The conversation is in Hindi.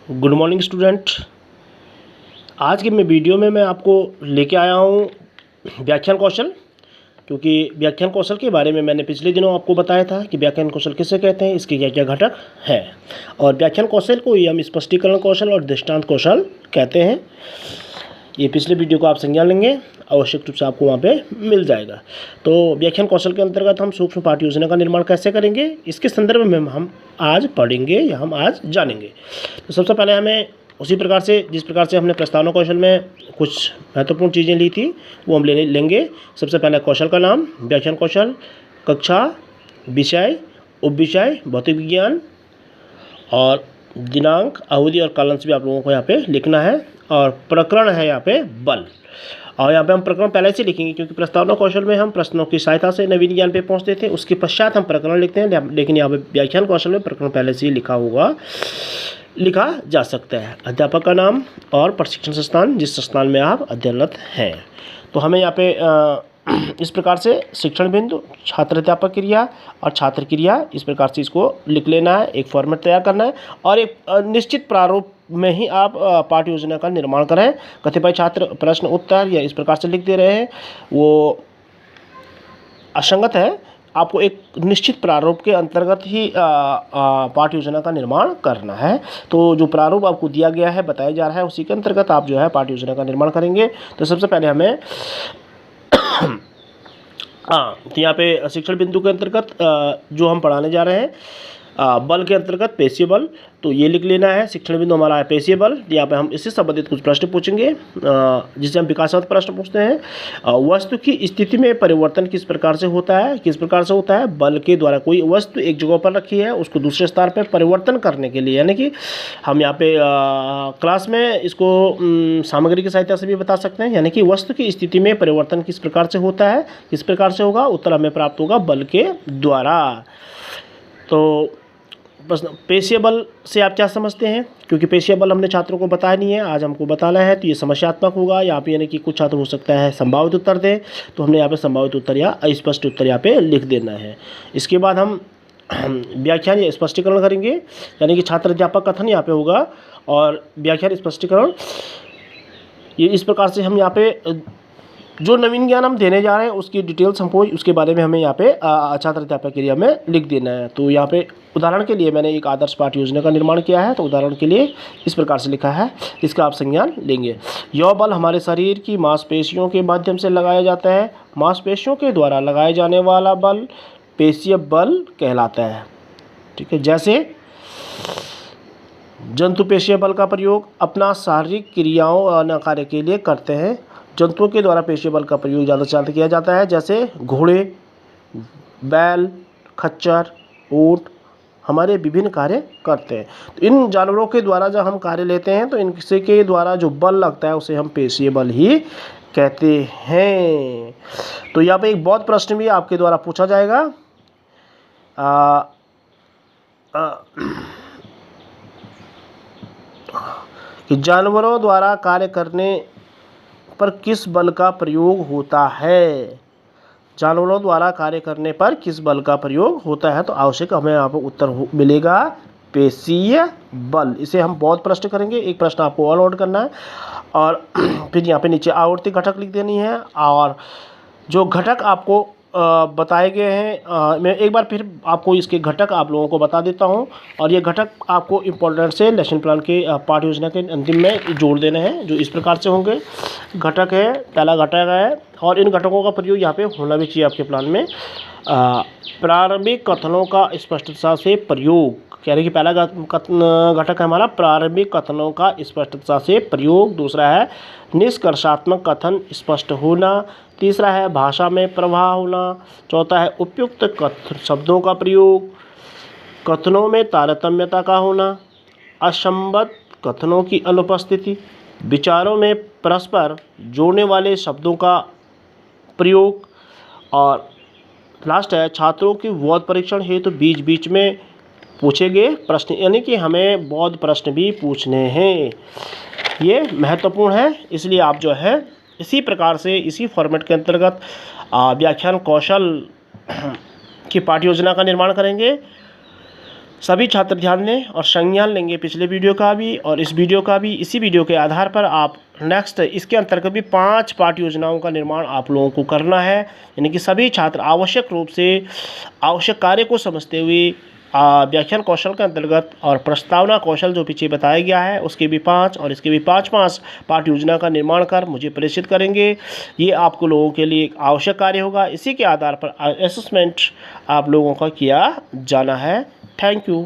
Good morning student. आज के वीडियो में मैं आपको लेके आया हूँ व्याख्यान कौशल, क्योंकि व्याख्यान कौशल के बारे में मैंने पिछले दिनों आपको बताया था कि व्याख्यान कौशल किसे कहते हैं, इसके क्या क्या घटक हैं। और व्याख्यान कौशल को ही हम स्पष्टीकरण कौशल और दृष्टांत कौशल कहते हैं। ये पिछले वीडियो को आप संज्ञान लेंगे, आवश्यक रूप से आपको वहाँ पे मिल जाएगा। तो व्याख्यान कौशल के अंतर्गत हम सूक्ष्म पाठ्य योजना का निर्माण कैसे करेंगे, इसके संदर्भ में हम आज पढ़ेंगे या हम आज जानेंगे। तो सबसे पहले हमें उसी प्रकार से जिस प्रकार से हमने प्रस्तावना कौशल में कुछ महत्वपूर्ण चीज़ें ली थी वो हम लेंगे। सबसे पहले कौशल का नाम, व्याख्यान कौशल, कक्षा, विषय, उपविषय, भौतिक विज्ञान और दिनांक, अवधि और कालांश भी आप लोगों को यहाँ पे लिखना है। और प्रकरण है यहाँ पे बल, और यहाँ पे हम प्रकरण पहले से लिखेंगे क्योंकि प्रस्तावना कौशल में हम प्रश्नों की सहायता से नवीन ज्ञान पे पहुँचते थे, उसके पश्चात हम प्रकरण लिखते हैं। लेकिन यहाँ पे व्याख्यान कौशल में प्रकरण पहले से ही लिखा जा सकता है। अध्यापक का नाम और प्रशिक्षण संस्थान जिस संस्थान में आप अध्ययनरत हैं। तो हमें यहाँ पे इस प्रकार से शिक्षण बिंदु, छात्र अध्यापक क्रिया और छात्र क्रिया, इस प्रकार से इसको लिख लेना है, एक फॉर्मेट तैयार करना है और एक निश्चित प्रारूप में ही आप पाठ्य योजना का निर्माण करें। कतिपय छात्र प्रश्न उत्तर या इस प्रकार से लिख दे रहे हैं, वो असंगत है। आपको एक निश्चित प्रारूप के अंतर्गत ही पाठ्य योजना का निर्माण करना है। तो जो प्रारूप आपको दिया गया है, बताया जा रहा है, उसी के अंतर्गत आप जो है पाठ्य योजना का निर्माण करेंगे। तो सबसे पहले हमें तो यहाँ पे शिक्षण बिंदु के अंतर्गत जो हम पढ़ाने जा रहे हैं, बल के अंतर्गत पेशीय बल, तो ये लिख लेना है। शिक्षण बिंदु हमारा है पेशीय बल। यहाँ पे हम इससे संबंधित कुछ प्रश्न पूछेंगे जिसे हम विकासात्मक प्रश्न पूछते हैं। वस्तु की स्थिति में परिवर्तन किस प्रकार से होता है, बल के द्वारा कोई वस्तु एक जगह पर रखी है, उसको दूसरे स्थान पर परिवर्तन करने के लिए, यानी कि हम यहाँ पे क्लास में इसको सामग्री की सहायता से भी बता सकते हैं। यानी कि वस्तु की स्थिति में परिवर्तन किस प्रकार से होता है, किस प्रकार से होगा, उत्तर हमें प्राप्त होगा बल के द्वारा। तो प्रश्न पेशीय बल से आप क्या समझते हैं, क्योंकि पेशीय बल हमने छात्रों को बताया नहीं है, आज हमको बताना है, तो ये समस्यात्मक होगा। यहाँ पे यानी कि कुछ छात्र हो सकता है संभावित उत्तर दें, तो हमने यहाँ पे संभावित उत्तर या अस्पष्ट उत्तर यहाँ पे लिख देना है। इसके बाद हम व्याख्यान या स्पष्टीकरण करेंगे, यानी कि छात्र अध्यापक कथन यहाँ पे होगा और व्याख्यान स्पष्टीकरण। ये इस प्रकार से हम यहाँ पे जो नवीन ज्ञान हम देने जा रहे हैं उसकी डिटेल्स हमको उसके बारे में हमें यहाँ पे छात्र अध्यापक क्रिया में लिख देना है। तो यहाँ पे उदाहरण के लिए मैंने एक आदर्श पाठ्य योजना का निर्माण किया है, तो उदाहरण के लिए इस प्रकार से लिखा है, इसका आप संज्ञान लेंगे। यह बल हमारे शरीर की मांसपेशियों के माध्यम से लगाया जाता है। मांसपेशियों के द्वारा लगाए जाने वाला बल पेशीय बल कहलाता है। ठीक है, जैसे जंतु पेशीय बल का प्रयोग अपना शारीरिक क्रियाओं और कार्य के लिए करते हैं। जंतुओं के द्वारा पेशीय बल का प्रयोग ज़्यादा से ज़्यादा किया जाता है, जैसे घोड़े, बैल, खच्चर, ऊँट हमारे विभिन्न कार्य करते हैं। तो इन जानवरों के द्वारा जब हम कार्य लेते हैं तो इनसे के द्वारा जो बल लगता है उसे हम पेशीय बल ही कहते हैं। तो यहाँ पे एक बहुत प्रश्न भी आपके द्वारा पूछा जाएगा कि जानवरों द्वारा कार्य करने पर किस बल का प्रयोग होता है, जानवरों द्वारा कार्य करने पर किस बल का प्रयोग होता है। तो आवश्यक हमें यहाँ पर उत्तर मिलेगा पेशीय बल। इसे हम बहुत प्रश्न करेंगे, एक प्रश्न आपको ऑल आउट करना है और फिर यहाँ पे नीचे आवर्ती घटक लिख देनी है। और जो घटक आपको बताए गए हैं, मैं एक बार फिर आपको इसके घटक आप लोगों को बता देता हूं, और ये घटक आपको इम्पोर्टेंट से लेसन प्लान के पाठ्य योजना के अंतिम में जोड़ देने हैं, जो इस प्रकार से होंगे। घटक है, पहला घटक है, और इन घटकों का प्रयोग यहाँ पे होना भी चाहिए आपके प्लान में। प्रारंभिक कथनों का स्पष्टता से प्रयोग, यानी कि पहला घटक है हमारा प्रारंभिक कथनों का स्पष्टता से प्रयोग। दूसरा है निष्कर्षात्मक कथन स्पष्ट होना। तीसरा है भाषा में प्रवाह होना। चौथा है उपयुक्त कथन शब्दों का प्रयोग। कथनों में तारतम्यता का होना। असंबद्ध कथनों की अनुपस्थिति। विचारों में परस्पर जोड़ने वाले शब्दों का प्रयोग। और लास्ट है छात्रों की बौद्ध परीक्षण हेतु बीच बीच में पूछे गए प्रश्न, यानी कि हमें बौद्ध प्रश्न भी पूछने हैं। ये महत्वपूर्ण है, इसलिए आप जो है इसी प्रकार से इसी फॉर्मेट के अंतर्गत व्याख्यान कौशल की पाठ्य योजना का निर्माण करेंगे। सभी छात्र ध्यान दें और संज्ञान लेंगे पिछले वीडियो का भी और इस वीडियो का भी। इसी वीडियो के आधार पर आप नेक्स्ट इसके अंतर्गत भी 5 पाठ योजनाओं का निर्माण आप लोगों को करना है। यानी कि सभी छात्र आवश्यक रूप से आवश्यक कार्य को समझते हुए व्याख्यान कौशल के अंतर्गत और प्रस्तावना कौशल जो पीछे बताया गया है उसके भी 5 और इसके भी 5 पाठ योजना का निर्माण कर मुझे प्रेषित करेंगे। ये आपको लोगों के लिए एक आवश्यक कार्य होगा। इसी के आधार पर असेसमेंट आप लोगों का किया जाना है। Thank you.